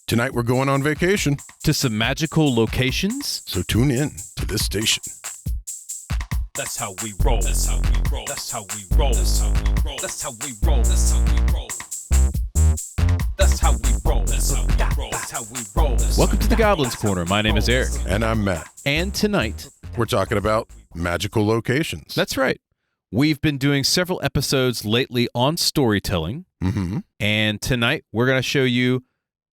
Tonight we're going on vacation, To some magical locations. so tune in to this station. That's how we roll. That's how we roll. That's how we roll. That's how we roll. That's how we roll. That's how we roll. That's how we roll. That's how we roll. That's how we roll. Welcome to the Goblin's Corner. My name is Eric. And I'm Matt. And tonight, We're talking about magical locations. that's right, we've been doing several episodes lately on storytelling. Mm-hmm. And tonight, we're going to show you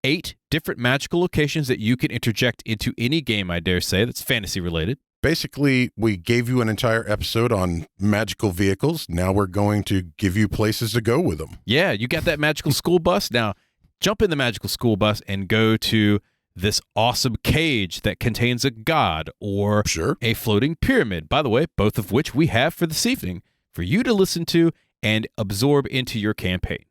8 different magical locations that you can interject into any game, I dare say, that's fantasy related. Basically, we gave you an entire episode on magical vehicles. Now we're going to give you places to go with them. Yeah, you got that magical school bus. Now, jump in the magical school bus and go to this awesome cage that contains a god or Sure. a floating pyramid. By the way, both of which we have for this evening for you to listen to and absorb into your campaign.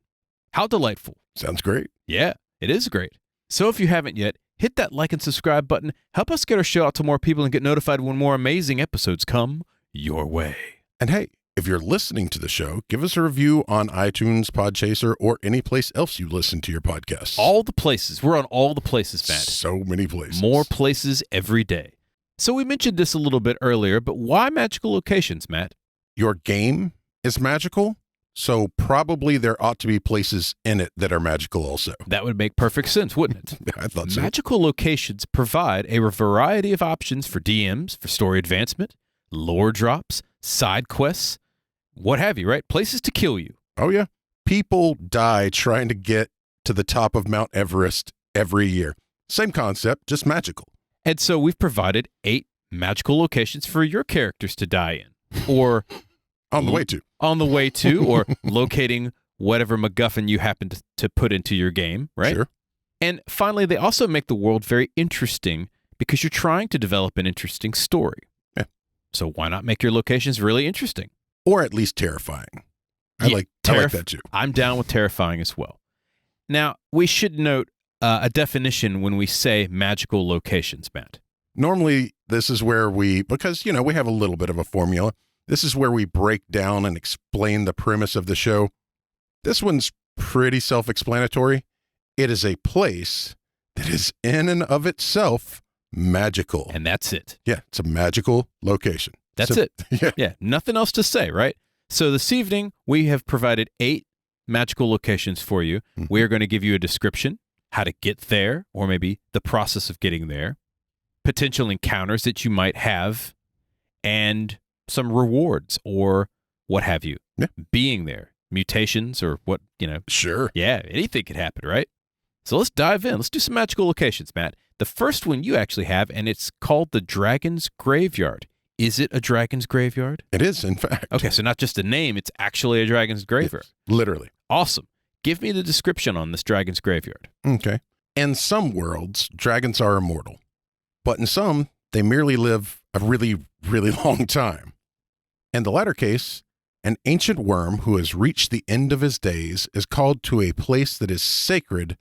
How delightful. Sounds great. Yeah, it is great. So if you haven't yet, hit that like and subscribe button. Help us get our show out to more people and get notified when more amazing episodes come your way. And hey, if you're listening to the show, give us a review on iTunes, Podchaser, or any place else you listen to your podcasts. All the places. We're on all the places, Matt. So many places. More places every day. So we mentioned this a little bit earlier, but why magical locations, Matt? Your game is magical, so probably there ought to be places in it that are magical also. That would make perfect sense, wouldn't it? I thought so. Magical locations provide a variety of options for DMs, for story advancement, lore drops, side quests, what have you, right? Places to kill you. Oh, yeah. People die trying to get to the top of Mount Everest every year. Same concept, just magical. And so we've provided 8 magical locations for your characters to die in, or On the way to. on the way to, or locating whatever MacGuffin you happen to put into your game, right? Sure. And finally, they also make the world very interesting because you're trying to develop an interesting story. Yeah. So why not make your locations really interesting? Or at least terrifying. I Yeah, like that too. I'm down with terrifying as well. Now, we should note a definition when we say magical locations, Matt. Normally, this is where because, we have a little bit of a formula. This is where we break down and explain the premise of the show. This one's pretty self-explanatory. It is a place that is in and of itself magical. And that's it. Yeah, it's a magical location. That's So- it. Yeah. Yeah, nothing else to say, right? So this evening, we have provided 8 magical locations for you. Mhm. We are going to give you a description, how to get there, or maybe the process of getting there, potential encounters that you might have, and some rewards or what have you. Yeah. Being there, mutations or what, Sure. yeah, anything could happen, right? So let's dive in. Let's do some magical locations, Matt. The first one you actually have, and it's called the Dragon's Graveyard. Is it a dragon's graveyard? It is, in fact. Okay, so not just a name, it's actually a dragon's graveyard. Yes, literally. Awesome. Give me the description on this dragon's graveyard. Okay. In some worlds, dragons are immortal, but in some, they merely live a really, really long time. In the latter case, an ancient worm who has reached the end of his days is called to a place that is sacred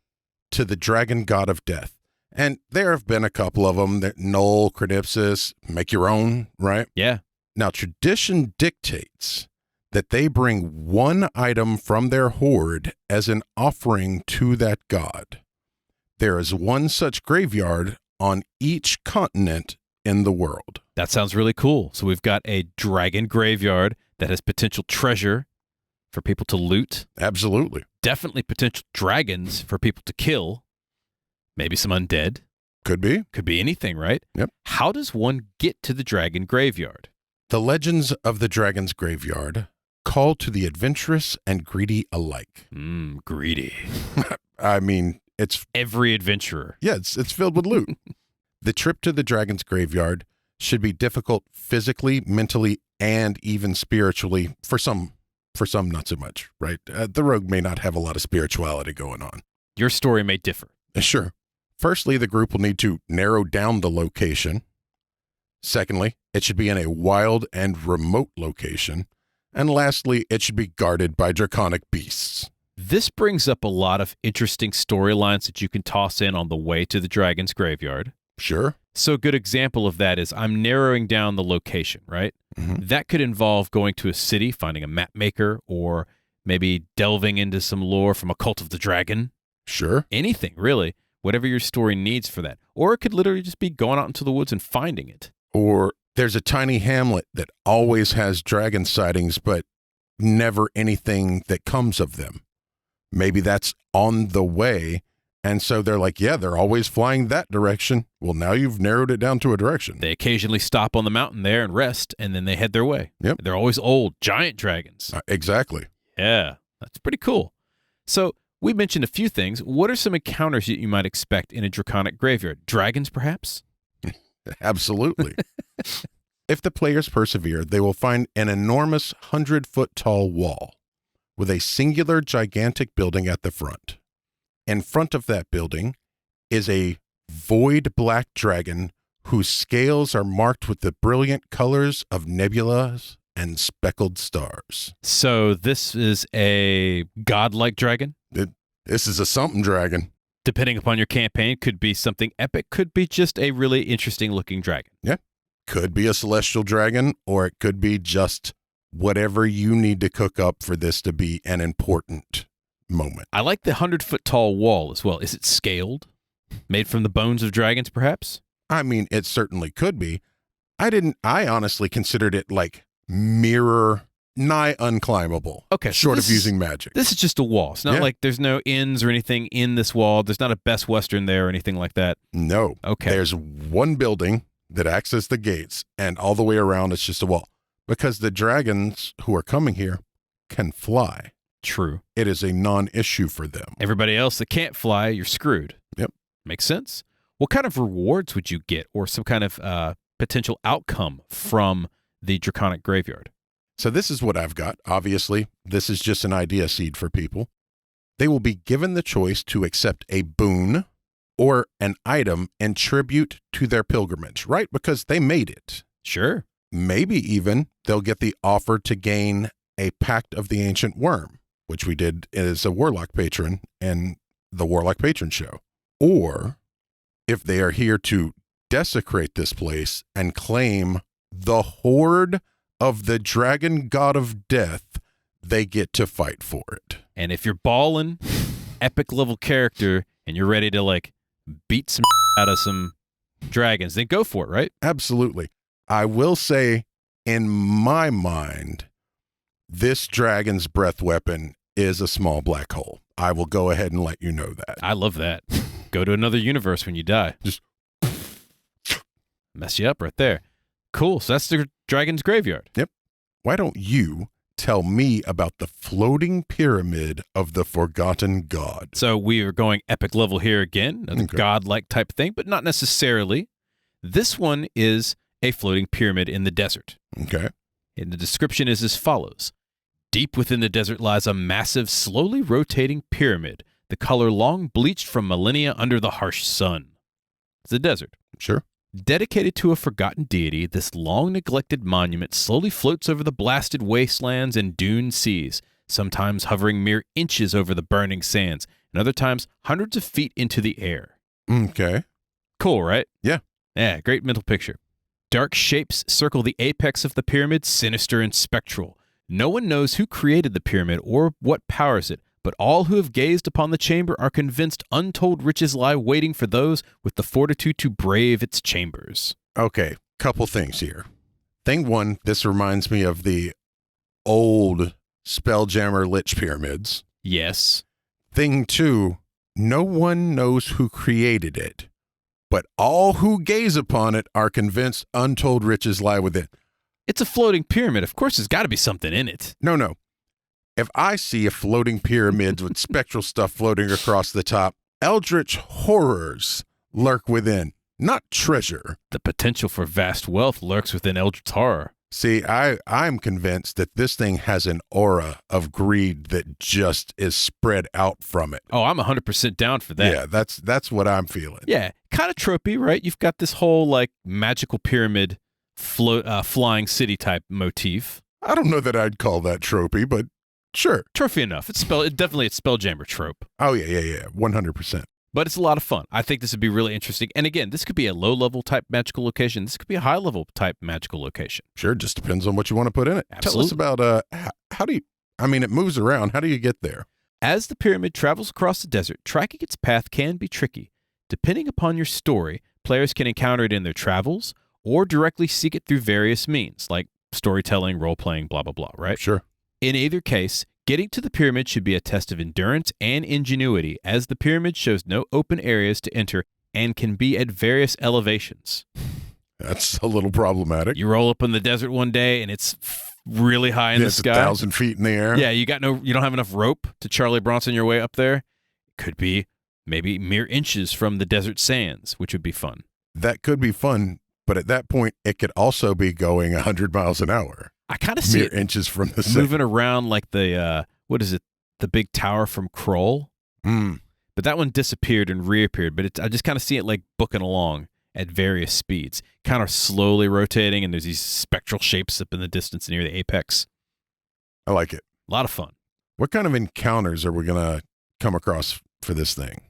to the dragon god of death. And there have been a couple of them that Null, Cronipsis, make your own, right? Yeah. Now, tradition dictates that they bring one item from their hoard as an offering to that god. There is one such graveyard on each continent in the world. That sounds really cool. So we've got a dragon graveyard that has potential treasure for people to loot. Absolutely. Definitely potential dragons for people to kill. Maybe some undead. Could be. Could be anything, right? Yep. How does one get to the dragon graveyard? The legends of the dragon's graveyard call to the adventurous and greedy alike. Greedy. I mean, it's Every adventurer. it's filled with loot. The trip to the dragon's graveyard should be difficult physically, mentally, and even spiritually for some not so much, right? The rogue may not have a lot of spirituality going on. Your story may differ. Sure. Firstly, the group will need to narrow down the location. Secondly, it should be in a wild and remote location. And lastly, it should be guarded by draconic beasts. This brings up a lot of interesting storylines that you can toss in on the way to the dragon's graveyard. Sure. So a good example of that is I'm narrowing down the location, right? Mhm. That could involve going to a city, finding a map maker, or maybe delving into some lore from a cult of the dragon. Sure. Anything, really. whatever your story needs for that. Or it could literally just be going out into the woods and finding it. Or there's a tiny hamlet that always has dragon sightings, but never anything that comes of them. Maybe that's on the way. And so they're like, yeah, they're always flying that direction. Well, now you've narrowed it down to a direction. They occasionally stop on the mountain there and rest, and then they head their way. Yep. They're always old, giant dragons. Exactly. Yeah, that's pretty cool. So we mentioned a few things. What are some encounters that you might expect in a draconic graveyard? Dragons, perhaps? Absolutely. If the players persevere, they will find an enormous 100-foot tall wall with a singular gigantic building at the front. In front of that building is a void black dragon whose scales are marked with the brilliant colors of nebulas and speckled stars. So this is a godlike dragon? This is a something dragon. Depending upon your campaign, could be something epic, could be just a really interesting looking dragon. Yeah. Could be a celestial dragon, or it could be just whatever you need to cook up for this to be an important moment. I like the 100-foot tall wall as well. Is it scaled? Made from the bones of dragons, perhaps? I mean, it certainly could be. I honestly considered it like mirror, nigh unclimbable. Okay. Short of using magic. This is just a wall. It's not like there's no ends or anything in this wall. There's not a Best Western there or anything like that. No. Okay. There's one building that acts as the gates, and all the way around it's just a wall. Because the dragons who are coming here can fly. True. It is a non-issue for them. Everybody else that can't fly, you're screwed. Yep. Makes sense. What kind of rewards would you get, or some kind of potential outcome from the draconic graveyard? So this is what I've got. Obviously, this is just an idea seed for people. They will be given the choice to accept a boon or an item in tribute to their pilgrimage, right? Because they made it. Sure. Maybe even they'll get the offer to gain a Pact of the Ancient Worm, which we did as a Warlock patron in the Warlock Patron show. Or if they are here to desecrate this place and claim the horde of the dragon god of death, they get to fight for it. And if you're balling, epic level character, and you're ready to like beat some out of some dragons, then go for it, right? Absolutely. I will say, in my mind, this dragon's breath weapon is a small black hole. I will go ahead and let you know that. I love that. Go to another universe when you die. Just mess you up right there. Cool. So that's the dragon's graveyard. Yep. Why don't you tell me about the floating pyramid of the forgotten god? So we are going epic level here again, a godlike type thing, but not necessarily. This one is a floating pyramid in the desert. Okay. And the description is as follows. Deep within the desert lies a massive, slowly rotating pyramid, the color long bleached from millennia under the harsh sun. It's a desert. Sure. Dedicated to a forgotten deity, this long-neglected monument slowly floats over the blasted wastelands and dune seas, sometimes hovering mere inches over the burning sands, and other times hundreds of feet into the air. Okay. Cool, right? Yeah. Yeah, great mental picture. Dark shapes circle the apex of the pyramid, sinister and spectral. No one knows who created the pyramid or what powers it, but all who have gazed upon the chamber are convinced untold riches lie waiting for those with the fortitude to brave its chambers. Okay, couple things here. Thing one, this reminds me of the old Spelljammer Lich pyramids. Yes. Thing two, no one knows who created it, but all who gaze upon it are convinced untold riches lie within. It's a floating pyramid. Of course, there's got to be something in it. No. If I see a floating pyramid with spectral stuff floating across the top, eldritch horrors lurk within, not treasure. The potential for vast wealth lurks within eldritch horror. See, I'm convinced that this thing has an aura of greed that just is spread out from it. Oh, I'm 100% down for that. Yeah, that's what I'm feeling. Yeah, kind of tropey, right? You've got this whole like magical pyramid flying city type motif. I don't know that I'd call that tropey, but sure. Trophy enough. It's definitely a Spelljammer trope. Oh, yeah. 100%. But it's a lot of fun. I think this would be really interesting. And again, this could be a low-level type magical location. This could be a high-level type magical location. Sure, just depends on what you want to put in it. Absolutely. Tell us about how do you, I mean, it moves around. How do you get there? As the pyramid travels across the desert, tracking its path can be tricky. Depending upon your story, players can encounter it in their travels or directly seek it through various means, like storytelling, role-playing, blah, blah, blah, right? Sure. In either case, getting to the pyramid should be a test of endurance and ingenuity, as the pyramid shows no open areas to enter and can be at various elevations. That's a little problematic. You roll up in the desert one day and it's really high in the sky. 1,000 feet in the air. Yeah, you don't have enough rope to Charlie Bronson your way up there. It could be maybe mere inches from the desert sands, which would be fun. That could be fun, but at that point, it could also be going 100 miles an hour. I kind of see mere it inches from the sand. moving around like the, the big tower from Kroll. But that one disappeared and reappeared, but I just kind of see it like booking along at various speeds, kind of slowly rotating, and there's these spectral shapes up in the distance near the apex. I like it. A lot of fun. What kind of encounters are we going to come across for this thing?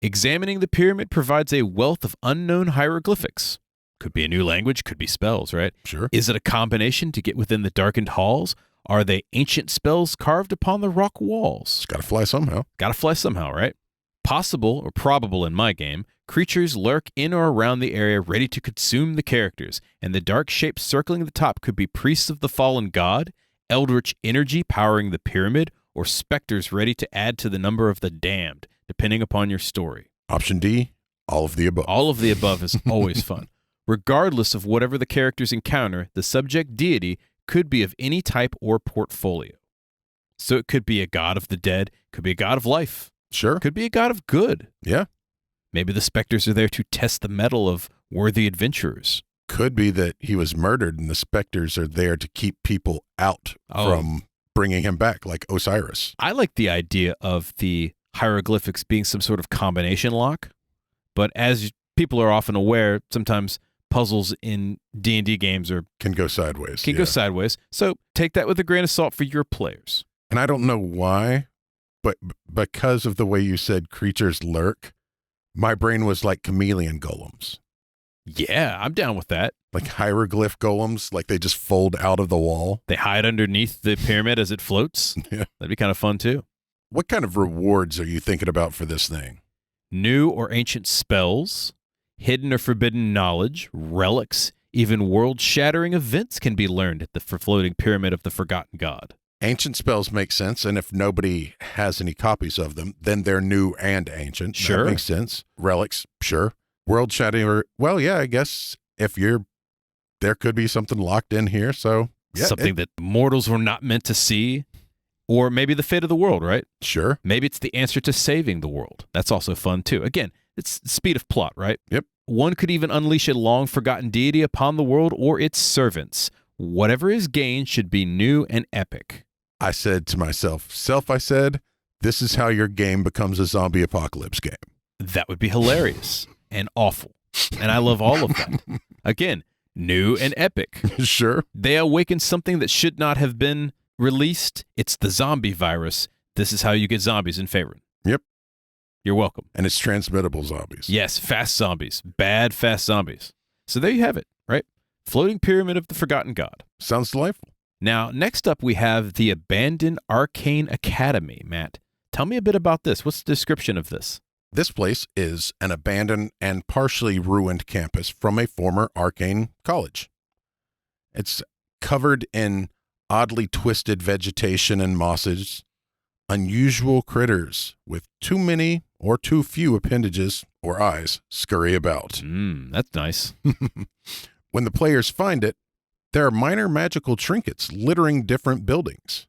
Examining the pyramid provides a wealth of unknown hieroglyphics. Could be a new language, could be spells, right? Sure. Is it a combination to get within the darkened halls? Are they ancient spells carved upon the rock walls? It's got to fly somehow. Got to fly somehow, right? Possible, or probable in my game, creatures lurk in or around the area ready to consume the characters, and the dark shapes circling the top could be priests of the fallen god, eldritch energy powering the pyramid, or specters ready to add to the number of the damned, depending upon your story. Option D, all of the above. All of the above is always fun. Regardless of whatever the characters encounter, the subject deity could be of any type or portfolio. So it could be a god of the dead, could be a god of life, Sure. could be a god of good. Yeah. Maybe the specters are there to test the mettle of worthy adventurers. Could be that he was murdered and the specters are there to keep people out from bringing him back, like Osiris. I like the idea of the hieroglyphics being some sort of combination lock, but as people are often aware, sometimes puzzles in D&D games can go sideways. Go sideways. So take that with a grain of salt for your players. And I don't know why, but because of the way you said creatures lurk, my brain was like chameleon golems. Yeah, I'm down with that. Like hieroglyph golems, like they just fold out of the wall. They hide underneath the pyramid as it floats. Yeah. That'd be kind of fun too. What kind of rewards are you thinking about for this thing? New or ancient spells, hidden or forbidden knowledge, relics, even world-shattering events can be learned at the floating pyramid of the forgotten god. Ancient spells make sense, and if nobody has any copies of them, then they're new and ancient. Sure. That makes sense. Relics, sure. World shattering, well, yeah, I guess there could be something locked in here, so yeah, something that mortals were not meant to see, or maybe the fate of the world, right? Sure. Maybe it's the answer to saving the world. That's also fun too. Again, it's speed of plot, right? Yep. One could even unleash a long-forgotten deity upon the world or its servants. Whatever is gained should be new and epic. I said to myself, I said, this is how your game becomes a zombie apocalypse game. That would be hilarious and awful. And I love all of that. Again, new and epic. Sure. They awaken something that should not have been released. It's the zombie virus. This is how you get zombies in Faerun. Yep. You're welcome. And it's transmittable zombies. Yes, fast zombies. Bad, fast zombies. So there you have it, right? Floating pyramid of the forgotten god. Sounds delightful. Now, next up, we have the abandoned Arcane Academy. Matt, tell me a bit about this. What's the description of this? This place is an abandoned and partially ruined campus from a former Arcane college. It's covered in oddly twisted vegetation and mosses, unusual critters with too many or too few appendages or eyes scurry about. That's nice. When the players find it, there are minor magical trinkets littering different buildings.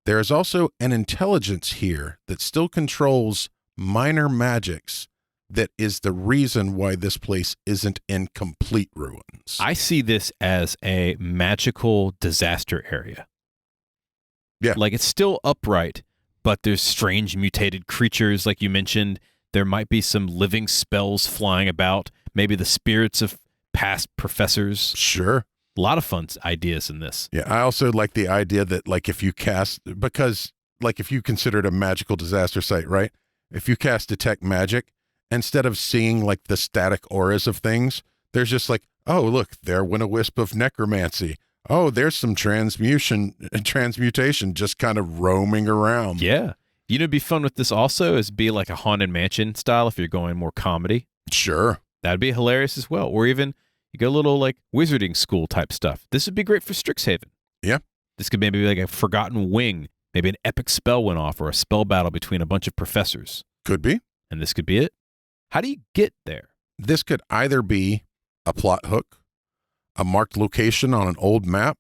There is also an intelligence here that still controls minor magics that is the reason why this place isn't in complete ruins. I see this as a magical disaster area. Yeah. Like it's still upright, but there's strange mutated creatures like you mentioned. There might be some living spells flying about, maybe the spirits of past professors. Sure. A lot of fun ideas in this. Yeah, I also like the idea that, like, if you cast, because, like, if you consider it a magical disaster site, right? If you cast Detect Magic, instead of seeing, like, the static auras of things, there's just like, oh, look, there went a wisp of necromancy. Oh, there's some transmutation just kind of roaming around. Yeah. You know, it'd be fun with this also is be like a Haunted Mansion style if you're going more comedy. Sure. That'd be hilarious as well. Or even you go a little like wizarding school type stuff. This would be great for Strixhaven. Yeah. This could maybe be like a forgotten wing. Maybe an epic spell went off or a spell battle between a bunch of professors. Could be. And this could be it. How do you get there? This could either be a plot hook, a marked location on an old map,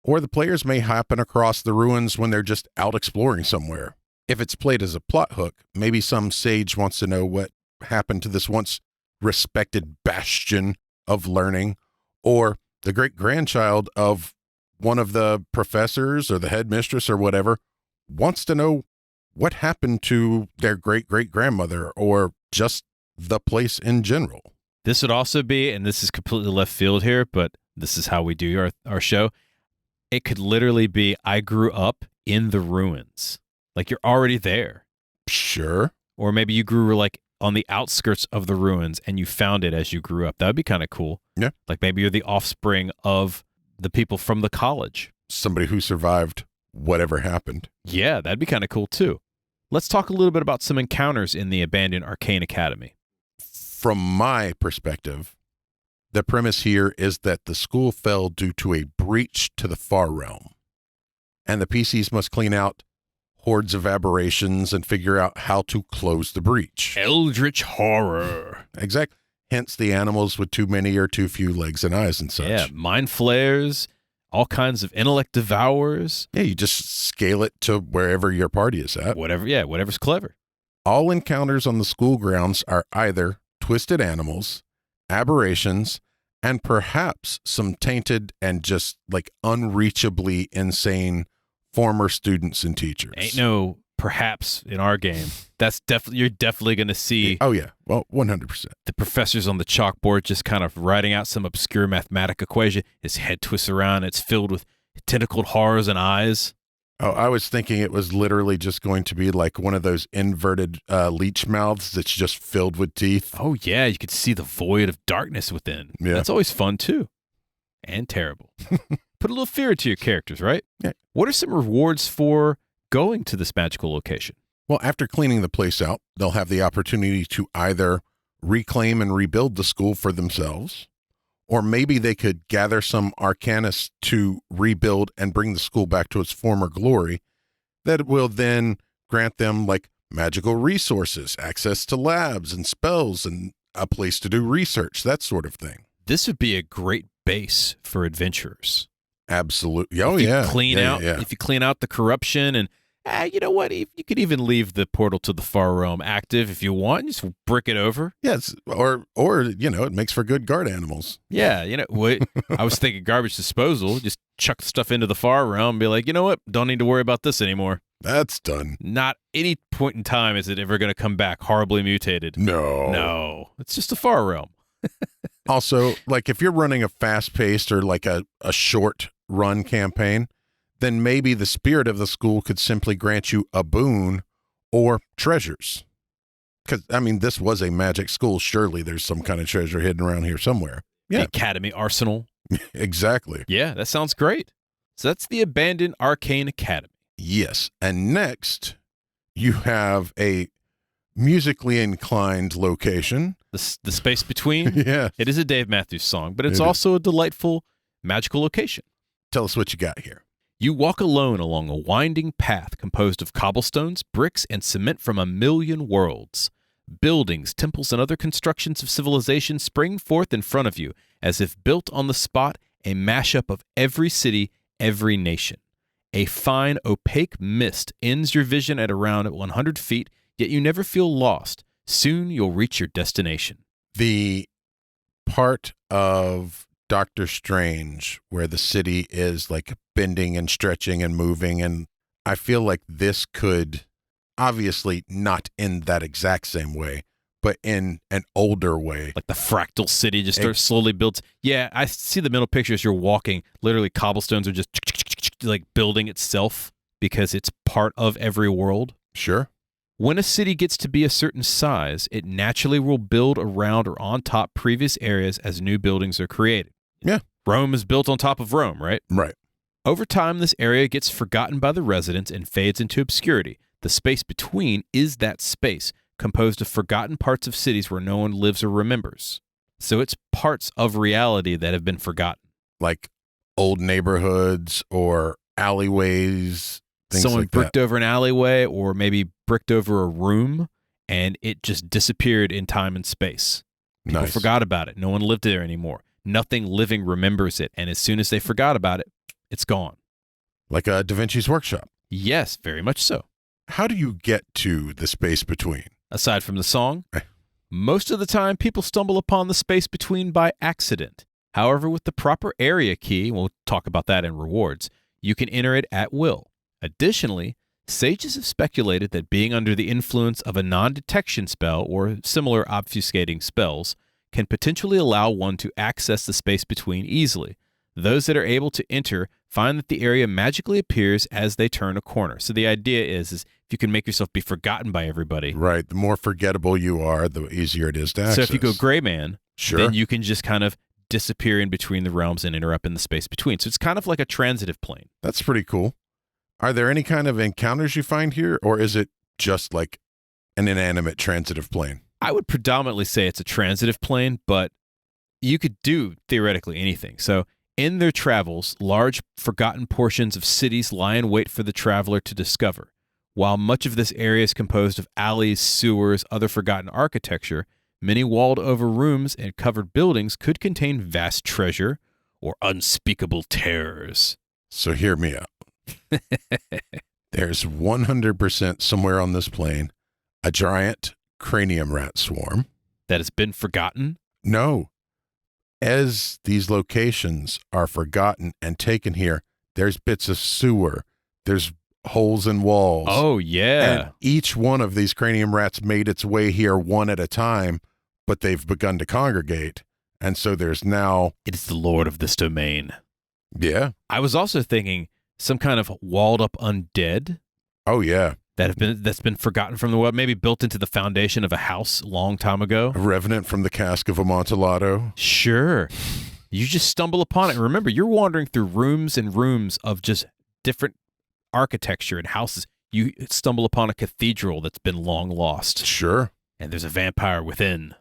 or the players may happen across the ruins when they're just out exploring somewhere. If it's played as a plot hook, maybe some sage wants to know what happened to this once respected bastion of learning, or the great-grandchild of one of the professors or the headmistress or whatever wants to know what happened to their great-great-grandmother or just the place in general. This would also be, and this is completely left field here, but this is how we do our show. It could literally be, I grew up in the ruins. Like you're already there. Sure. Or maybe you grew like on the outskirts of the ruins and you found it as you grew up. That would be kind of cool. Yeah. Like maybe you're the offspring of the people from the college. Somebody who survived whatever happened. Yeah, that'd be kind of cool too. Let's talk a little bit about some encounters in the abandoned Arcane Academy. From my perspective, the premise here is that the school fell due to a breach to the Far Realm, and the PCs must clean out hordes of aberrations and figure out how to close the breach. Eldritch horror. Exactly. Hence the animals with too many or too few legs and eyes and such. Yeah, mind flares, all kinds of intellect devourers. Yeah, you just scale it to wherever your party is at. Whatever's clever. All encounters on the school grounds are either twisted animals, aberrations, and perhaps some tainted and just like unreachably insane former students and teachers. Ain't no perhaps in our game. You're definitely going to see. Oh yeah, well, 100%. The professor's on the chalkboard just kind of writing out some obscure mathematic equation. His head twists around. It's filled with tentacled horrors and eyes. Oh, I was thinking it was literally just going to be like one of those inverted leech mouths that's just filled with teeth. Oh, yeah. You could see the void of darkness within. Yeah. That's always fun, too. And terrible. Put a little fear into your characters, right? Yeah. What are some rewards for going to this magical location? Well, after cleaning the place out, they'll have the opportunity to either reclaim and rebuild the school for themselves, or maybe they could gather some arcanists to rebuild and bring the school back to its former glory that will then grant them like magical resources, access to labs and spells and a place to do research, that sort of thing. This would be a great base for adventurers. Absolutely. Oh, If you yeah. clean Yeah, out, yeah. If you clean out the corruption and, you know what? You could even leave the portal to the Far Realm active if you want. Just brick it over. Yes. Or, you know, it makes for good guard animals. Yeah, you know, I was thinking garbage disposal. Just chuck the stuff into the Far Realm and be like, you know what? Don't need to worry about this anymore. That's done. Not any point in time is it ever going to come back horribly mutated. No. It's just a Far Realm. Also, like if you're running a fast-paced or like a short run campaign, then maybe the spirit of the school could simply grant you a boon or treasures. Because, I mean, this was a magic school. Surely there's some kind of treasure hidden around here somewhere. The Yeah, Academy Arsenal. exactly. Yeah, that sounds great. So that's the abandoned Arcane Academy. Yes. And next, you have a musically inclined location. The space between. Yeah. It is a Dave Matthews song, but it's It is. also a delightful, magical location. Tell us what you got here. You walk alone along a winding path composed of cobblestones, bricks, and cement from a million worlds. Buildings, temples, and other constructions of civilization spring forth in front of you, as if built on the spot, a mashup of every city, every nation. A fine, opaque mist ends your vision at around 100 feet, yet you never feel lost. Soon you'll reach your destination. The part of Doctor Strange where the city is like bending and stretching and moving, and I feel like this could, obviously not in that exact same way, but in an older way. Like the fractal city just starts slowly builds. Yeah, I see the mental picture as you're walking. Literally, cobblestones are just like building itself because it's part of every world. Sure. When a city gets to be a certain size, it naturally will build around or on top previous areas as new buildings are created. Yeah. Rome is built on top of Rome, right? Right. Over time, this area gets forgotten by the residents and fades into obscurity. The space between is that space, composed of forgotten parts of cities where no one lives or remembers. So it's parts of reality that have been forgotten. Like old neighborhoods or alleyways, things Someone like bricked that. over an alleyway or maybe bricked over a room, and it just disappeared in time and space. People Nice. forgot about it. No one lived there anymore. Nothing living remembers it. And as soon as they forgot about it, it's gone. Like a Da Vinci's workshop. Yes, very much so. How do you get to the space between? Aside from the song, most of the time people stumble upon the space between by accident. However, with the proper area key, we'll talk about that in rewards, you can enter it at will. Additionally, sages have speculated that being under the influence of a non-detection spell or similar obfuscating spells can potentially allow one to access the space between easily. Those that are able to enter find that the area magically appears as they turn a corner. So the idea is if you can make yourself be forgotten by everybody. Right. The more forgettable you are, the easier it is to access. So if you go Gray Man, sure. then you can just kind of disappear in between the realms and enter up in the space between. So it's kind of like a transitive plane. That's pretty cool. Are there any kind of encounters you find here, or is it just like an inanimate transitive plane? I would predominantly say it's a transitive plane, but you could do theoretically anything. So in their travels, large forgotten portions of cities lie in wait for the traveler to discover. While much of this area is composed of alleys, sewers, other forgotten architecture, many walled-over rooms and covered buildings could contain vast treasure or unspeakable terrors. So hear me out. There's 100% somewhere on this plane a giant cranium rat swarm. That has been forgotten? No. As these locations are forgotten and taken here, there's bits of sewer, there's holes in walls. Oh, yeah. And each one of these cranium rats made its way here one at a time, but they've begun to congregate. And so there's now... It is the lord of this domain. Yeah. I was also thinking some kind of walled-up undead. Oh, yeah. That's been forgotten from the world, maybe built into the foundation of a house a long time ago. A revenant from the cask of Amontillado. Sure. You just stumble upon it. And remember, you're wandering through rooms and rooms of just different architecture and houses. You stumble upon a cathedral that's been long lost. Sure. And there's a vampire within.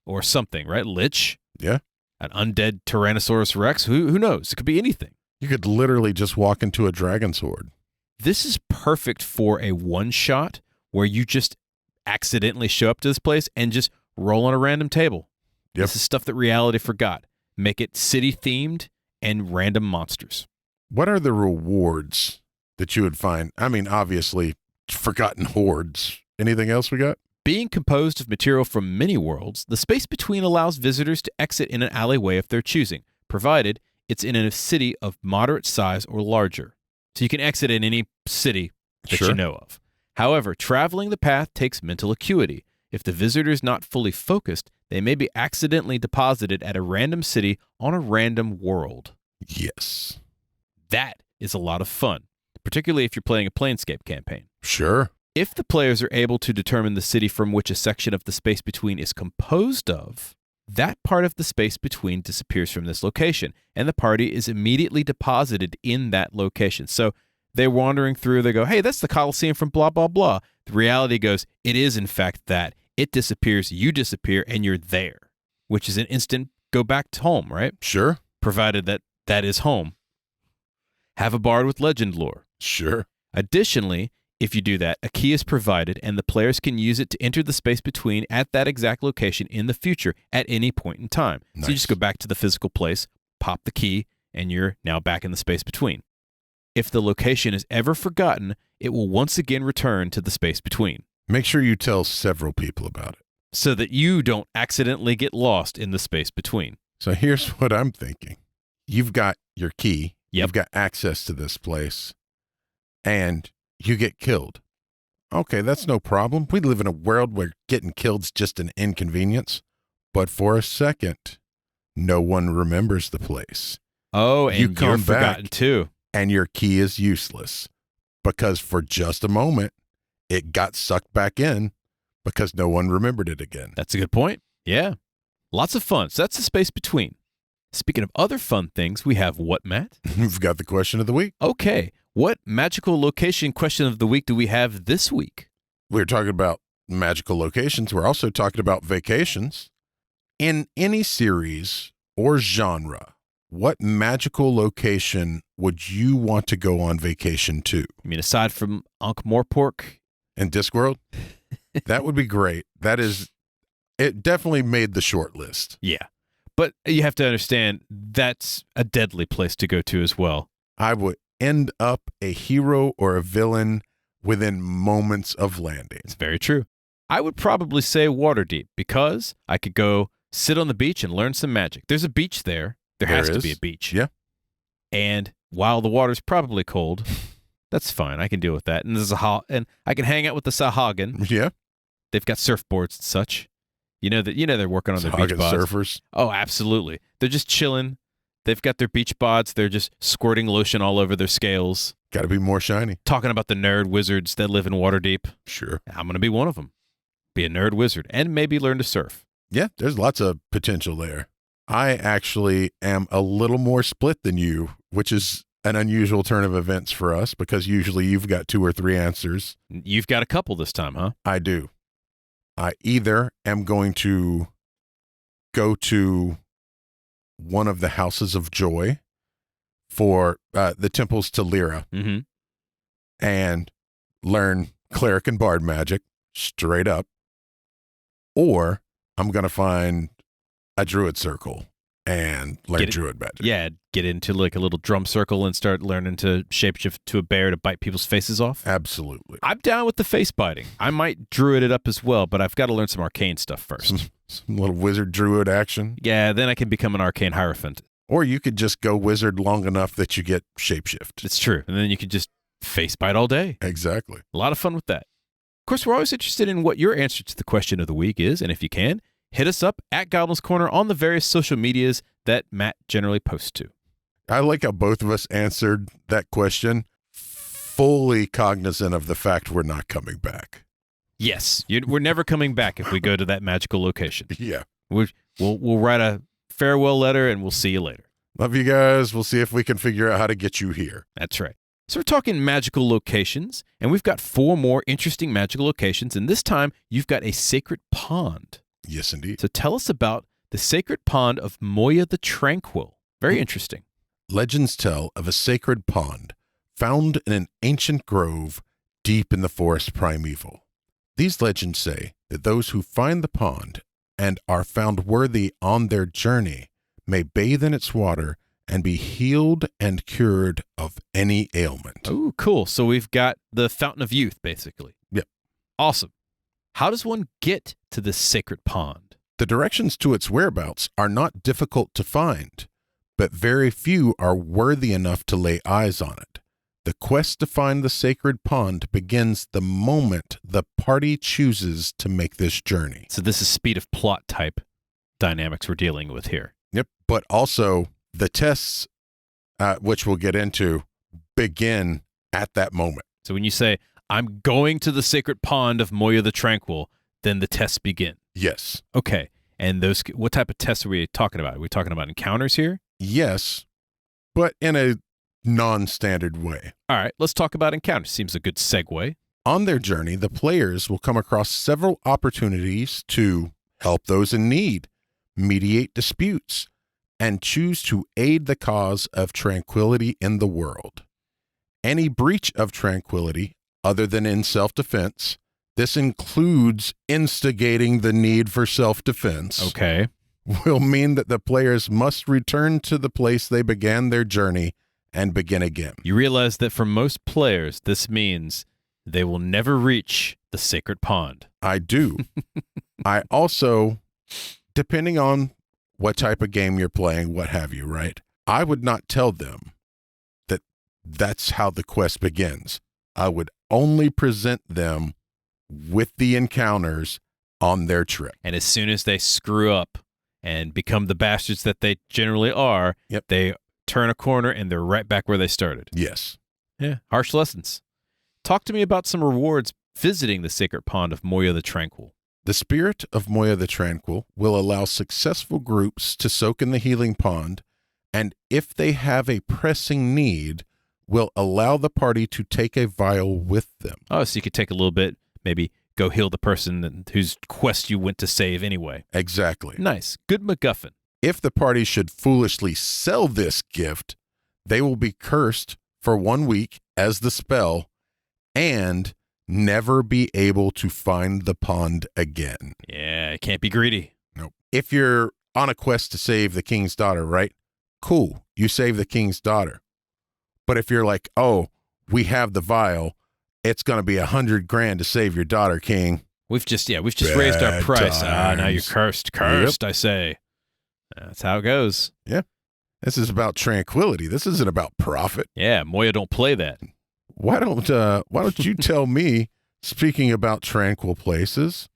Or something, right? Lich? Yeah. An undead Tyrannosaurus Rex? Who knows? It could be anything. You could literally just walk into a dragon's horde. This is perfect for a one-shot where you just accidentally show up to this place and just roll on a random table. Yep. This is stuff that reality forgot. Make it city-themed and random monsters. What are the rewards that you would find? I mean, obviously, forgotten hordes. Anything else we got? Being composed of material from many worlds, the space between allows visitors to exit in an alleyway of their choosing, provided it's in a city of moderate size or larger. So you can exit in any city that Sure. you know of. However, traveling the path takes mental acuity. If the visitor is not fully focused, they may be accidentally deposited at a random city on a random world. Yes. That is a lot of fun, particularly if you're playing a Planescape campaign. Sure. If the players are able to determine the city from which a section of the space between is composed of, that part of the space between disappears from this location, and the party is immediately deposited in that location. So they're wandering through, they go, hey, that's the Colosseum from blah, blah, blah. The reality goes, it is in fact that. It disappears, you disappear, and you're there, which is an instant go back to home, right? Sure. Provided that that is home. Have a bard with legend lore. Sure. Additionally, if you do that, a key is provided and the players can use it to enter the space between at that exact location in the future at any point in time. So you just Nice. go back to the physical place, pop the key, and you're now back in the space between. If the location is ever forgotten, it will once again return to the space between, Make sure you tell several people about it. so that you don't accidentally get lost in the space between. So here's what I'm thinking. You've got your key. Yep. You've got access to this place. And you get killed. Okay, that's no problem. We live in a world where getting killed's just an inconvenience. But for a second, no one remembers the place. Oh, and You you're come forgotten back. too. And your key is useless. Because for just a moment, it got sucked back in because no one remembered it again. That's a good point. Yeah. Lots of fun. So that's the space between. Speaking of other fun things, we have what, Matt? We've got the question of the week. Okay. What magical location question of the week do we have this week? We were talking about magical locations, we're also talking about vacations. In any series or genre, what magical location would you want to go on vacation to? I mean, aside from Ankh-Morpork In Discworld? That would be great. It definitely made the short list. Yeah. But you have to understand that's a deadly place to go to as well. I would end up a hero or a villain within moments of landing. It's very true. I would probably say Waterdeep because I could go sit on the beach and learn some magic. There's a beach there. There has to be a beach. Yeah. And while the water's probably cold, that's fine. I can deal with that. And and I can hang out with the Sahagin. Yeah. They've got surfboards and such. You know they're working on their beach bods. Surfers. Oh, absolutely. They're just chilling. They've got their beach bods. They're just squirting lotion all over their scales. Got to be more shiny. Talking about the nerd wizards that live in Waterdeep. Sure. I'm going to be one of them. Be a nerd wizard and maybe learn to surf. Yeah, there's lots of potential there. I actually am a little more split than you, which is an unusual turn of events for us because usually you've got 2 or 3 answers. You've got a couple this time, huh? I do. I either am going to go to one of the houses of joy for the temples to Lyra and learn cleric and bard magic straight up, or I'm going to find a druid circle and learn druid magic. Yeah, get into like a little drum circle and start learning to shapeshift to a bear to bite people's faces off. Absolutely. I'm down with the face biting. I might druid it up as well, but I've got to learn some arcane stuff first. Some little wizard druid action. Yeah, then I can become an arcane hierophant. Or you could just go wizard long enough that you get shapeshift. It's true. And then you could just face bite all day. Exactly. A lot of fun with that. Of course, we're always interested in what your answer to the question of the week is. And if you can, hit us up at Goblin's Corner on the various social medias that Matt generally posts to. I like how both of us answered that question fully cognizant of the fact we're not coming back. Yes. We're never coming back if we go to that magical location. Yeah. We'll write a farewell letter and we'll see you later. Love you guys. We'll see if we can figure out how to get you here. That's right. So we're talking magical locations, and we've got 4 more interesting magical locations, and this time you've got a sacred pond. Yes, indeed. So tell us about the sacred pond of Moya the Tranquil. Very interesting. Legends tell of a sacred pond found in an ancient grove deep in the forest primeval. These legends say that those who find the pond and are found worthy on their journey may bathe in its water and be healed and cured of any ailment. Oh, cool. So we've got the Fountain of Youth, basically. Yep. Awesome. How does one get to this sacred pond? The directions to its whereabouts are not difficult to find, but very few are worthy enough to lay eyes on it. The quest to find the sacred pond begins the moment the party chooses to make this journey. So this is speed of plot type dynamics we're dealing with here. Yep. But also the tests, which we'll get into, begin at that moment. So when you say, I'm going to the sacred pond of Moya the Tranquil, then the tests begin. Yes. Okay. And those, what type of tests are we talking about? Are we talking about encounters here? Yes, but in a non-standard way. All right, let's talk about encounters. Seems a good segue. On their journey, the players will come across several opportunities to help those in need, mediate disputes, and choose to aid the cause of tranquility in the world. Any breach of tranquility, other than in self-defense, this includes instigating the need for self-defense, Okay. will mean that the players must return to the place they began their journey and begin again. You realize that for most players, this means they will never reach the sacred pond. I do. I also, depending on what type of game you're playing, what have you, right? I would not tell them that that's how the quest begins. I would only present them with the encounters on their trip. And as soon as they screw up and become the bastards that they generally are, Yep. They turn a corner and they're right back where they started. Yes. Yeah, harsh lessons. Talk to me about some rewards visiting the sacred pond of Moya the Tranquil. The spirit of Moya the Tranquil will allow successful groups to soak in the healing pond, and if they have a pressing need, will allow the party to take a vial with them. Oh, so you could take a little bit, maybe go heal the person whose quest you went to save anyway. Exactly. Nice. Good MacGuffin. If the party should foolishly sell this gift, they will be cursed for 1 week as the spell and never be able to find the pond again. Yeah, can't be greedy. Nope. If you're on a quest to save the king's daughter, right? Cool. You save the king's daughter. But if you're like, oh, we have the vial, it's going to be $100,000 to save your daughter, king. We've just raised our price. Now you're cursed. Cursed, yep. I say. That's how it goes. Yeah. This is about tranquility. This isn't about profit. Yeah, Moya don't play that. Why don't you tell me, speaking about tranquil places,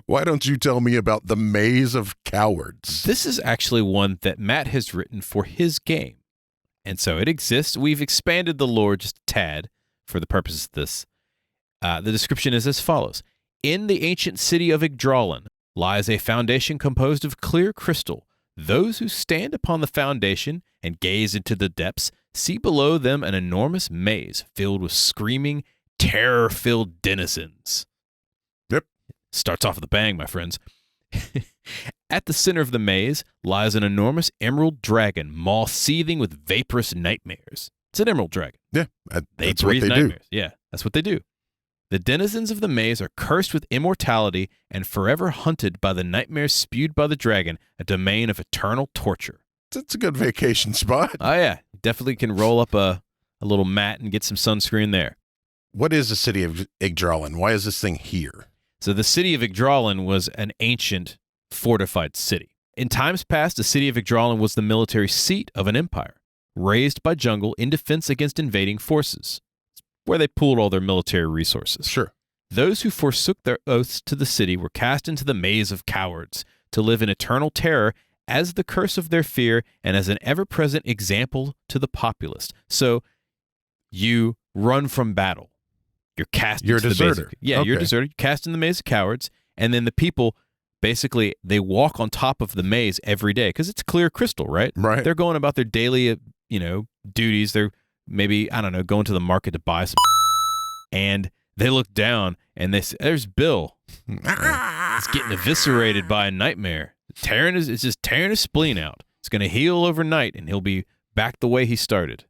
why don't you tell me about the Maze of Cowards? This is actually one that Matt has written for his game. And so it exists. We've expanded the lore just a tad for the purpose of this. The description is as follows. In the ancient city of Yggdralen lies a foundation composed of clear crystal. Those who stand upon the foundation and gaze into the depths see below them an enormous maze filled with screaming, terror-filled denizens. Yep. Starts off with a bang, my friends. At the center of the maze lies an enormous emerald dragon, maw seething with vaporous nightmares. It's an emerald dragon. Yeah, They that's breathe what they nightmares. do. Yeah, that's what they do. The denizens of the maze are cursed with immortality and forever hunted by the nightmares spewed by the dragon, a domain of eternal torture. It's a good vacation spot. Oh, yeah. Definitely can roll up a little mat and get some sunscreen there. What is the city of Yggdralen? Why is this thing here? So the city of Yggdralen was an ancient fortified city. In times past, the city of Yggdralen was the military seat of an empire, raised by jungle in defense against invading forces. Where they pooled all their military resources. Sure. Those who forsook their oaths to the city were cast into the maze of cowards to live in eternal terror as the curse of their fear and as an ever-present example to the populace. So you run from battle. You're cast You're into a the maze. deserter. You're a deserter. You're cast in the maze of cowards, and then the people basically they walk on top of the maze every day because it's clear crystal, right? Right. They're going about their daily, duties. They're maybe, I don't know, going to the market to buy some, and they look down and there's Bill. He's getting eviscerated by a nightmare. It's just tearing his spleen out. It's going to heal overnight and he'll be back the way he started.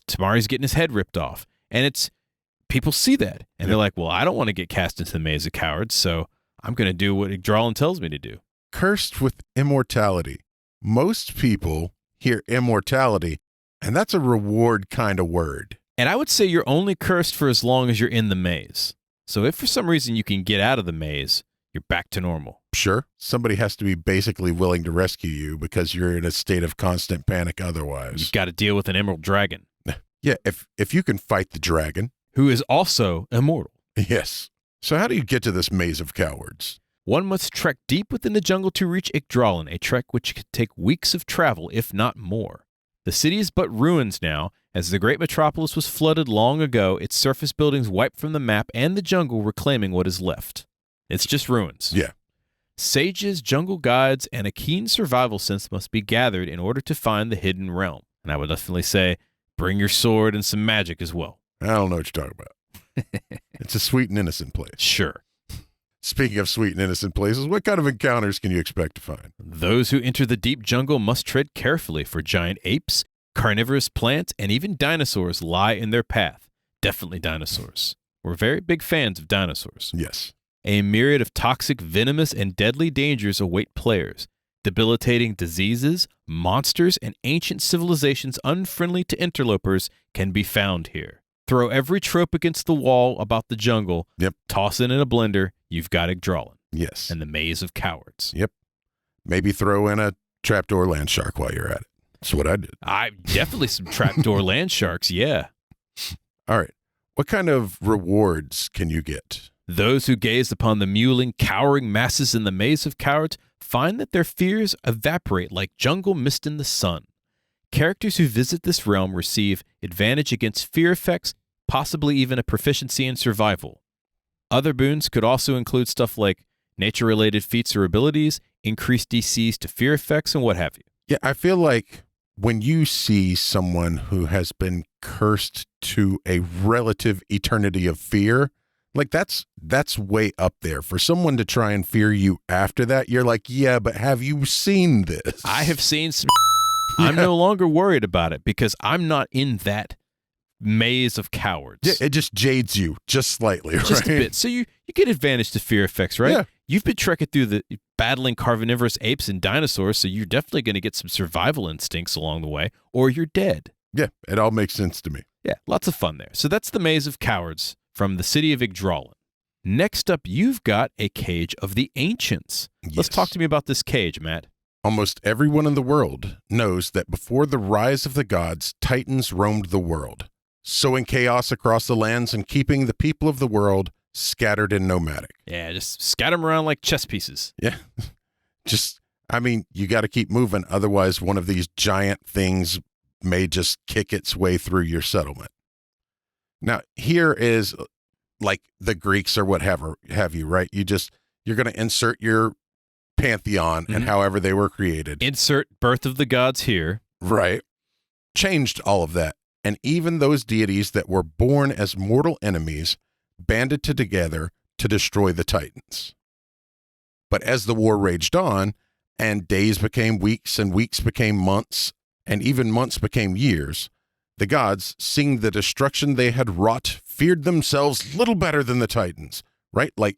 Tomorrow he's getting his head ripped off. And people see that and they're like, well, I don't want to get cast into the maze of cowards, so I'm going to do what Yggdralen tells me to do. Cursed with immortality. Most people hear immortality, and that's a reward kind of word. And I would say you're only cursed for as long as you're in the maze. So if for some reason you can get out of the maze, you're back to normal. Sure. Somebody has to be basically willing to rescue you because you're in a state of constant panic otherwise. You've got to deal with an emerald dragon. Yeah, if you can fight the dragon. Who is also immortal. Yes. So how do you get to this maze of cowards? One must trek deep within the jungle to reach Yggdralen, a trek which could take weeks of travel, if not more. The city is but ruins now, as the great metropolis was flooded long ago, its surface buildings wiped from the map and the jungle reclaiming what is left. It's just ruins. Yeah. Sages, jungle guides, and a keen survival sense must be gathered in order to find the hidden realm. And I would definitely say, bring your sword and some magic as well. I don't know what you're talking about. It's a sweet and innocent place. Sure. Speaking of sweet and innocent places, what kind of encounters can you expect to find? Those who enter the deep jungle must tread carefully, for giant apes, carnivorous plants, and even dinosaurs lie in their path. Definitely dinosaurs. We're very big fans of dinosaurs. Yes. A myriad of toxic, venomous, and deadly dangers await players. Debilitating diseases, monsters, and ancient civilizations unfriendly to interlopers can be found here. Throw every trope against the wall about the jungle. Yep. Toss it in a blender. You've got Yggdralen. Yes. And the maze of cowards. Yep. Maybe throw in a trapdoor land shark while you're at it. That's what I did. Definitely some trapdoor land sharks, yeah. All right. What kind of rewards can you get? Those who gaze upon the mewling, cowering masses in the maze of cowards find that their fears evaporate like jungle mist in the sun. Characters who visit this realm receive advantage against fear effects, possibly even a proficiency in survival. Other boons could also include stuff like nature-related feats or abilities, increased DCs to fear effects, and what have you. Yeah, I feel like when you see someone who has been cursed to a relative eternity of fear, like that's way up there. For someone to try and fear you after that, you're like, yeah, but have you seen this? I have seen some. I'm no longer worried about it because I'm not in that maze of cowards. Yeah, it just jades you just slightly, just right? a bit. So you get advantage to fear effects, right? Yeah. You've been trekking through the battling carnivorous apes and dinosaurs, so you're definitely going to get some survival instincts along the way, or you're dead. Yeah, it all makes sense to me. Yeah, lots of fun there. So that's the Maze of Cowards from the city of Yggdrasil. Next up, you've got a Cage of the Ancients. Let's Yes. talk to me about this cage, Matt. Almost everyone in the world knows that before the rise of the gods, Titans roamed the world, sowing chaos across the lands and keeping the people of the world scattered and nomadic. Yeah, just scatter them around like chess pieces. Yeah. You got to keep moving. Otherwise, one of these giant things may just kick its way through your settlement. Now, here is like the Greeks or whatever have you, right? You're going to insert your pantheon and however they were created. Insert Birth of the Gods here. Right. Changed all of that. And even those deities that were born as mortal enemies banded together to destroy the Titans. But as the war raged on, and days became weeks, and weeks became months, and even months became years, the gods, seeing the destruction they had wrought, feared themselves little better than the Titans, right? Like,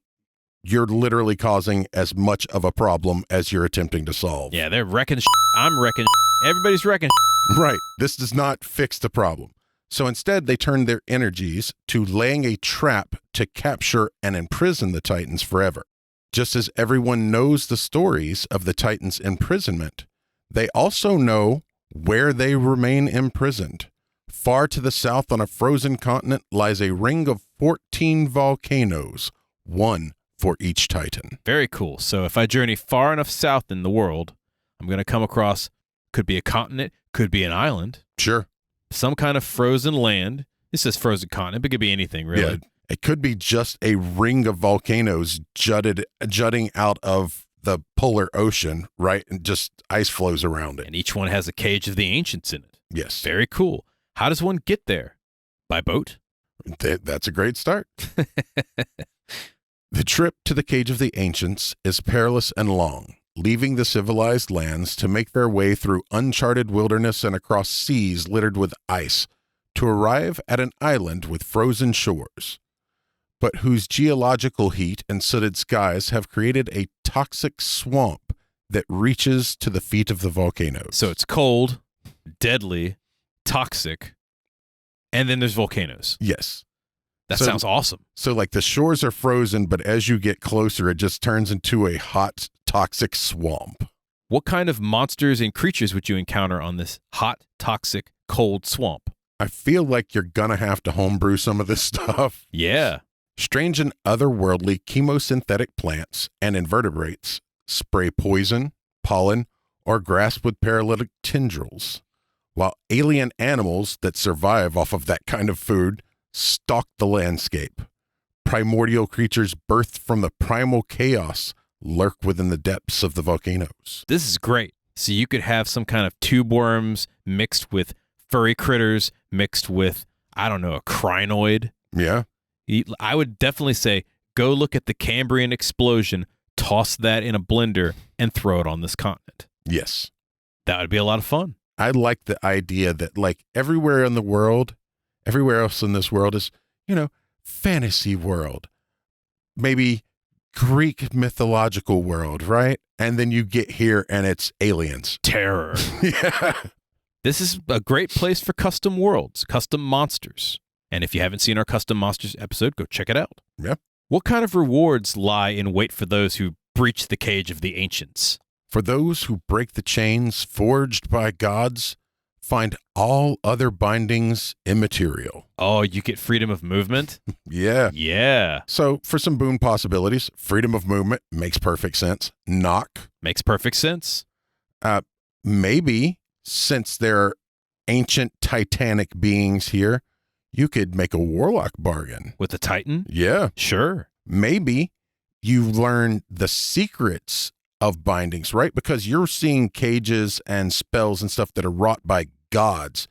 you're literally causing as much of a problem as you're attempting to solve. Yeah, they're wrecking I'm wrecking everybody's wrecking Right. This does not fix the problem. So instead, they turned their energies to laying a trap to capture and imprison the Titans forever. Just as everyone knows the stories of the Titans' imprisonment, they also know where they remain imprisoned. Far to the south on a frozen continent lies a ring of 14 volcanoes, one for each Titan. Very cool. So if I journey far enough south in the world, I'm going to come across, could be a continent, could be an island, Sure. some kind of frozen land. This says frozen continent, but it could be anything, really. Yeah. It could be just a ring of volcanoes jutting out of the polar ocean, right? And just ice flows around it. And each one has a Cage of the Ancients in it. Yes. Very cool. How does one get there? By boat? That's a great start. The trip to the Cage of the Ancients is perilous and long, leaving the civilized lands to make their way through uncharted wilderness and across seas littered with ice to arrive at an island with frozen shores, but whose geological heat and sooted skies have created a toxic swamp that reaches to the feet of the volcanoes. So it's cold, deadly, toxic, and then there's volcanoes. Yes. That So- sounds awesome. So like the shores are frozen, but as you get closer, it just turns into a hot, toxic swamp. What kind of monsters and creatures would you encounter on this hot, toxic, cold swamp? I feel like you're going to have to homebrew some of this stuff. Yeah. Strange and otherworldly chemosynthetic plants and invertebrates spray poison, pollen, or grasp with paralytic tendrils, while alien animals that survive off of that kind of food stalk the landscape. Primordial creatures birthed from the primal chaos lurk within the depths of the volcanoes. This is great. So you could have some kind of tube worms mixed with furry critters, mixed with, I don't know, a crinoid. Yeah. I would definitely say go look at the Cambrian explosion, toss that in a blender, and throw it on this continent. Yes. That would be a lot of fun. I like the idea that like everywhere in the world, everywhere else in this world is, fantasy world, maybe Greek mythological world, right? And then you get here and it's aliens. Terror. Yeah. This is a great place for custom worlds, custom monsters. And if you haven't seen our custom monsters episode, go check it out. Yeah. What kind of rewards lie in wait for those who breach the Cage of the Ancients? For those who break the chains forged by gods, find all other bindings immaterial. Oh, you get freedom of movement? Yeah. Yeah. So for some boon possibilities, freedom of movement makes perfect sense. Knock. Makes perfect sense. Maybe since there are ancient titanic beings here, you could make a warlock bargain. With the Titan? Yeah. Sure. Maybe you learn the secrets of bindings, right? Because you're seeing cages and spells and stuff that are wrought by gods.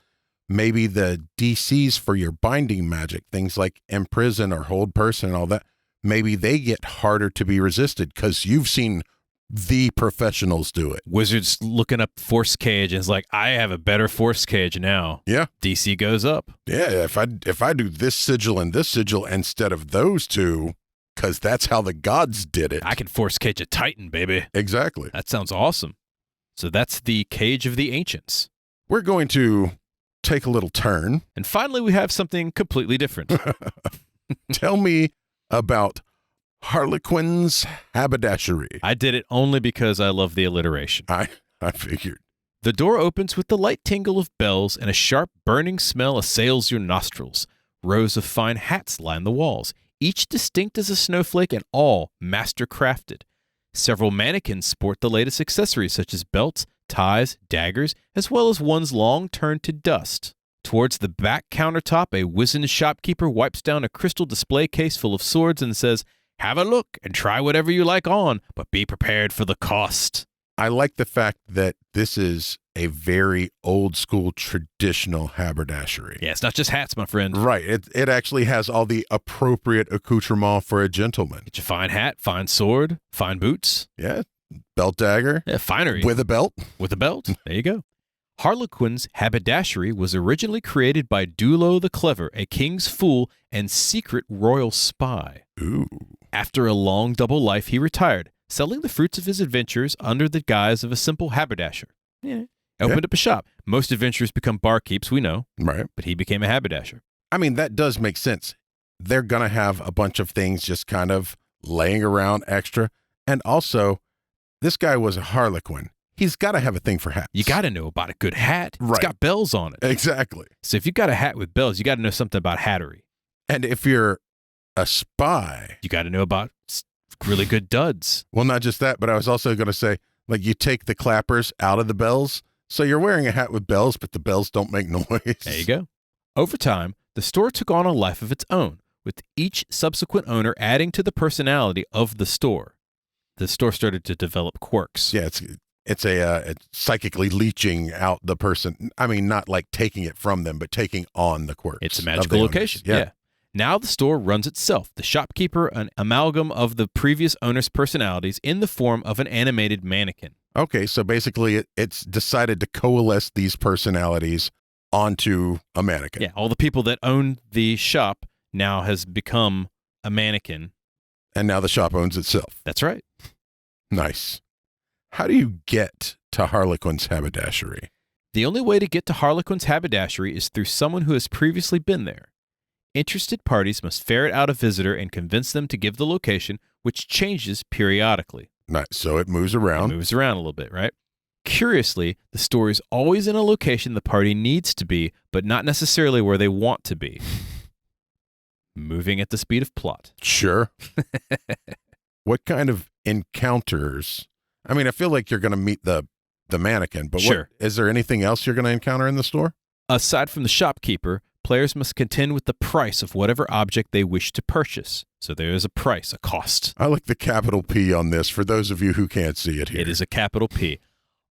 Maybe the DCs for your binding magic, things like imprison or hold person and all that, maybe they get harder to be resisted because you've seen the professionals do it. Wizards looking up force cage and is like, I have a better force cage now. Yeah. DC goes up. Yeah, if I do this sigil and this sigil instead of those two, because that's how the gods did it. I can force cage a Titan, baby. Exactly. That sounds awesome. So that's the Cage of the Ancients. We're going to take a little turn. And finally, we have something completely different. Tell me about Harlequin's Haberdashery. I did it only because I love the alliteration. I figured. The door opens with the light tingle of bells, and a sharp burning smell assails your nostrils. Rows of fine hats line the walls, each distinct as a snowflake and all master-crafted. Several mannequins sport the latest accessories such as belts, ties, daggers, as well as ones long turned to dust. Towards the back countertop, a wizened shopkeeper wipes down a crystal display case full of swords and says, "Have a look and try whatever you like on, but be prepared for the cost." I like the fact that this is a very old school traditional haberdashery. Yeah, it's not just hats, my friend. Right. It actually has all the appropriate accoutrement for a gentleman. Get your fine hat, fine sword, fine boots. Yeah. Belt dagger. Yeah, finery. With a belt. With a belt. There you go. Harlequin's Haberdashery was originally created by Dulo the Clever, a king's fool and secret royal spy. Ooh. After a long double life, he retired, selling the fruits of his adventures under the guise of a simple haberdasher. Yeah. Opened up a shop. Most adventurers become barkeeps, we know. Right. But he became a haberdasher. I mean, that does make sense. They're going to have a bunch of things just kind of laying around extra. And also, this guy was a Harlequin. He's got to have a thing for hats. You got to know about a good hat. Right. It's got bells on it. Exactly. So if you got a hat with bells, you got to know something about hattery. And if you're a spy, you got to know about really good duds. Well, not just that, but I was also going to say, like, you take the clappers out of the bells. So you're wearing a hat with bells, but the bells don't make noise. There you go. Over time, the store took on a life of its own, with each subsequent owner adding to the personality of the store. The store started to develop quirks. Yeah, it's psychically leeching out the person. I mean, not like taking it from them, but taking on the quirks. It's a magical location. Yeah. Now the store runs itself, the shopkeeper an amalgam of the previous owner's personalities in the form of an animated mannequin. Okay, so basically it's decided to coalesce these personalities onto a mannequin. Yeah, all the people that own the shop now has become a mannequin. And now the shop owns itself. That's right. Nice. How do you get to Harlequin's Haberdashery? The only way to get to Harlequin's Haberdashery is through someone who has previously been there. Interested parties must ferret out a visitor and convince them to give the location, which changes periodically. Nice. So it moves around. It moves around a little bit, right? Curiously, the store is always in a location the party needs to be, but not necessarily where they want to be. Moving at the speed of plot. Sure. What kind of encounters? I mean, I feel like you're going to meet the mannequin, but sure. Is there anything else you're going to encounter in the store? Aside from the shopkeeper, players must contend with the price of whatever object they wish to purchase. So there is a price, a cost. I like the capital P on this for those of you who can't see it here. It is a capital P.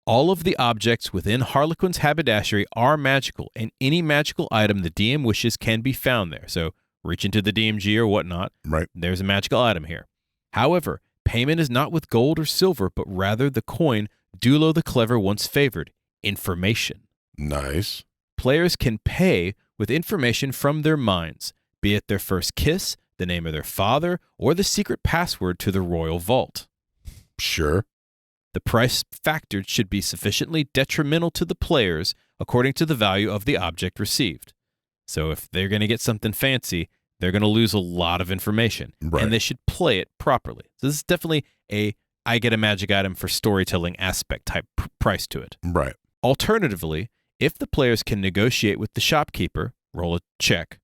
All of the objects within Harlequin's Haberdashery are magical, and any magical item the DM wishes can be found there. So reach into the DMG or whatnot. Right. There's a magical item here. However, payment is not with gold or silver, but rather the coin Dulo the Clever once favored, information. Nice. Players can pay with information from their minds, be it their first kiss, the name of their father, or the secret password to the royal vault. Sure. The price factored should be sufficiently detrimental to the players according to the value of the object received. So if they're going to get something fancy, they're going to lose a lot of information, right. And they should play it properly. So this is definitely I get a magic item for storytelling aspect type price to it. Right. Alternatively, if the players can negotiate with the shopkeeper, roll a check,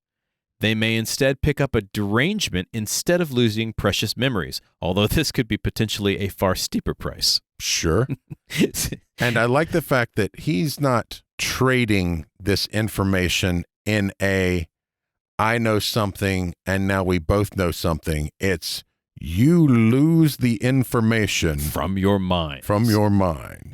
they may instead pick up a derangement instead of losing precious memories, although this could be potentially a far steeper price. Sure. And I like the fact that he's not trading this information in I know something and now we both know something. It's you lose the information from your mind.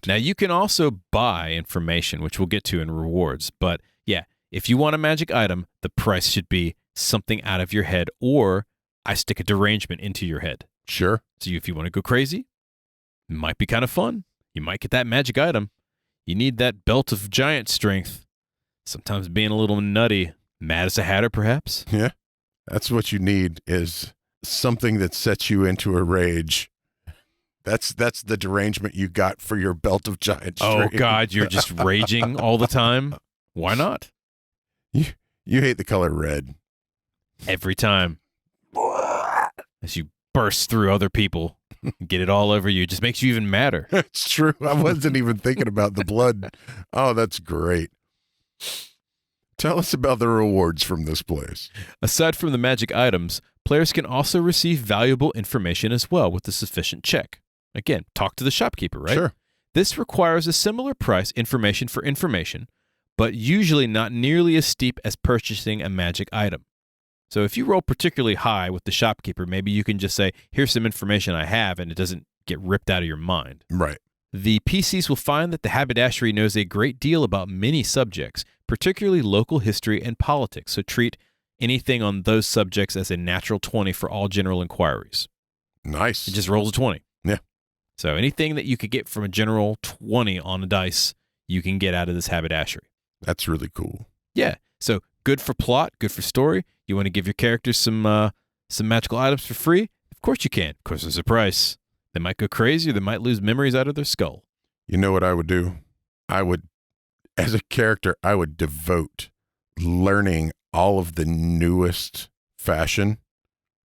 Now, you can also buy information, which we'll get to in rewards. But yeah, if you want a magic item, the price should be something out of your head, or I stick a derangement into your head. Sure. So if you want to go crazy, it might be kind of fun. You might get that magic item. You need that belt of giant strength. Sometimes being a little nutty. Mad as a Hatter, perhaps? Yeah. That's what you need, is something that sets you into a rage. That's the derangement you got for your belt of giant strength. Oh, God, you're just raging all the time? Why not? You hate the color red. Every time. As you burst through other people, get it all over you. It just makes you even madder. It's true. I wasn't even thinking about the blood. Oh, that's great. Tell us about the rewards from this place. Aside from the magic items, players can also receive valuable information as well with a sufficient check. Again, talk to the shopkeeper, right? Sure. This requires a similar price information for information, but usually not nearly as steep as purchasing a magic item. So if you roll particularly high with the shopkeeper, maybe you can just say, here's some information I have, and it doesn't get ripped out of your mind. Right. The PCs will find that the Haberdashery knows a great deal about many subjects, particularly local history and politics, so treat anything on those subjects as a natural 20 for all general inquiries. Nice. It just rolls a 20. Yeah. So anything that you could get from a general 20 on a dice, you can get out of this Haberdashery. That's really cool. Yeah. So good for plot, good for story. You want to give your characters some magical items for free? Of course you can. Of course there's a price. They might go crazy, or they might lose memories out of their skull. You know what I would do? As a character, I would devote learning all of the newest fashion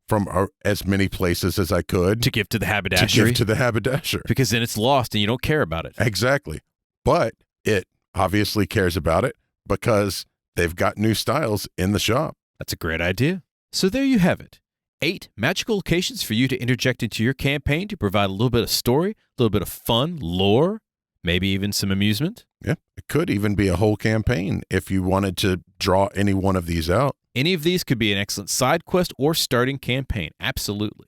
from as many places as I could. To give to the Haberdashery? Because then it's lost and you don't care about it. Exactly. But it obviously cares about it because they've got new styles in the shop. That's a great idea. So there you have it. 8 magical locations for you to interject into your campaign to provide a little bit of story, a little bit of fun, lore, maybe even some amusement. Yeah, it could even be a whole campaign if you wanted to draw any one of these out. Any of these could be an excellent side quest or starting campaign. Absolutely.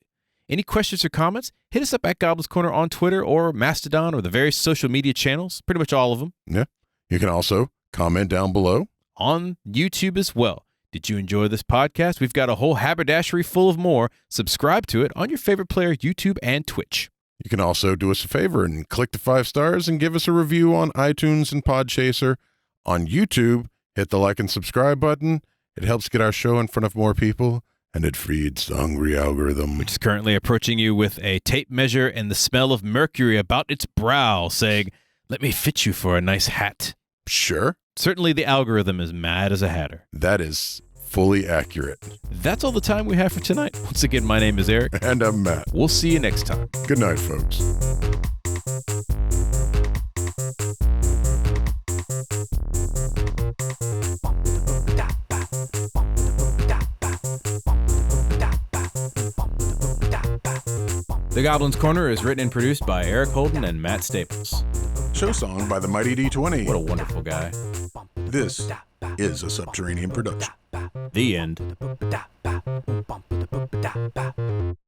Any questions or comments? Hit us up at Goblin's Corner on Twitter or Mastodon or the various social media channels, pretty much all of them. Yeah. You can also comment down below. On YouTube as well. Did you enjoy this podcast? We've got a whole Haberdashery full of more. Subscribe to it on your favorite player, YouTube and Twitch. You can also do us a favor and click the 5 stars and give us a review on iTunes and Podchaser. On YouTube, hit the like and subscribe button. It helps get our show in front of more people, and it feeds the hungry algorithm. Which is currently approaching you with a tape measure and the smell of mercury about its brow, saying, let me fit you for a nice hat. Sure. Certainly the algorithm is mad as a hatter. That is fully accurate. That's all the time we have for tonight. Once again, my name is Eric. And I'm Matt. We'll see you next time. Good night, folks. The Goblin's Corner is written and produced by Eric Holden and Matt Staples. Show song by the Mighty D20. What a wonderful guy. This is a Subterranean production. The end.